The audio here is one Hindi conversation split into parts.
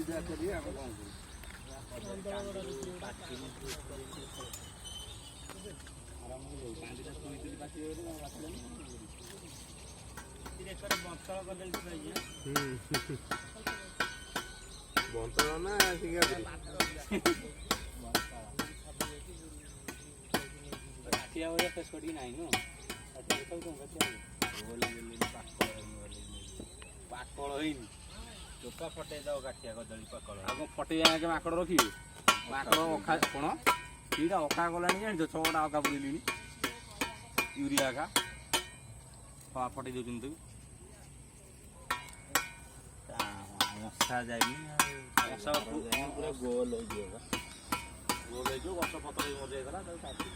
ସୁବିଧା କରିବେ ଆମେ କଣ ବନ୍ତଳ ନା ପାକଳ ହେଇନି ଚୋପା ଫଟେଇ ଦବ ଗାଠିଆ କଦଳୀ ପାକଳ ଆଉ ଫଟେଇ ଆଗେ ମାକଡ଼ ରଖିବେ ମାକଡ଼ ଅଖା କଣ ସେଇଟା ଅଖା ଗଲାଣି ଜାଣିଛ 6ଟା ଅଖା ପୁରେଇଲିଣି ୟୁରିଆ ଅଖା ଫଟେଇ ଦଉଛନ୍ତି ତାକୁ ମଶା ଯାଇନି ମଶା ପୁରା ଗୋଲ ହେଇଯିବ ଗୋଲ ହେଇଯିବ ଗଛ ପତ୍ର ବି ମଜା ହେଇଗଲା ତାକୁ କାଟି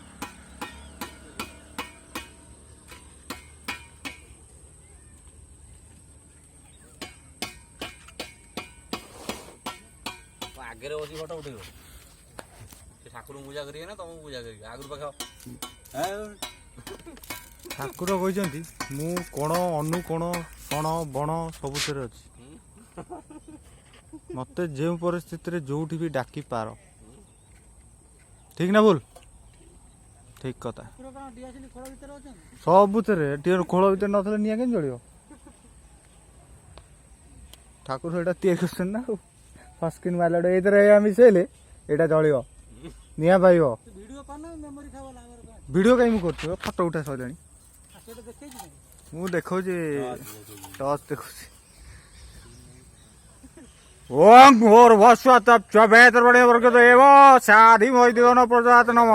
आगे बस फटो उठे ठाकुर पूजा करेंगे ना तुम पूजा करेंगे आगुरी पाख ठाकुर कहते मु कण अनु कण कण बण सबुथिरे अच्छी मत जो परिस्थिति जो भी डाकी पार ठीक ना बोल ठीक कथा सबुथिरे खोल भर ना निआ के जलियो ठाकुर एटा तैयारी करछन ना फस्किन वाला ये मिसेले यहाँ जलियो निआ पाइब वीडियो कहीं कर फटो उठा सर मु देखा टच देखा ओं घोर भस्वतप चवेतर बड़े वर्ग देव साधि मैदिवन प्रजात नम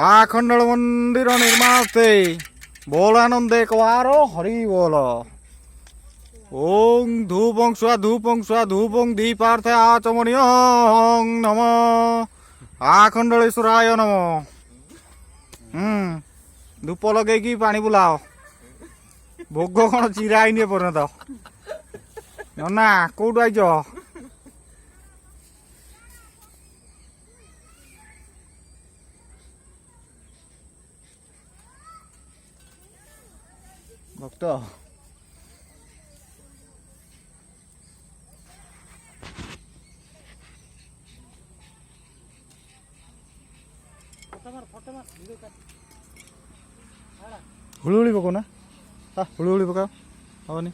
आखंडल मंदिर निर्माते बोल आनंद एक वारो हरि बोल ओं धूपं स्वा धूपं दीपार्थ आचमनीय नम आखंडलेश्वराय नम धूप लगे पानी बुलाओ भोग कौन चिरा आई पर्यंत ना कौट आइज भक्त हुळुहुळी पकाऊ ना हुळुहुळी पकाओ हवनी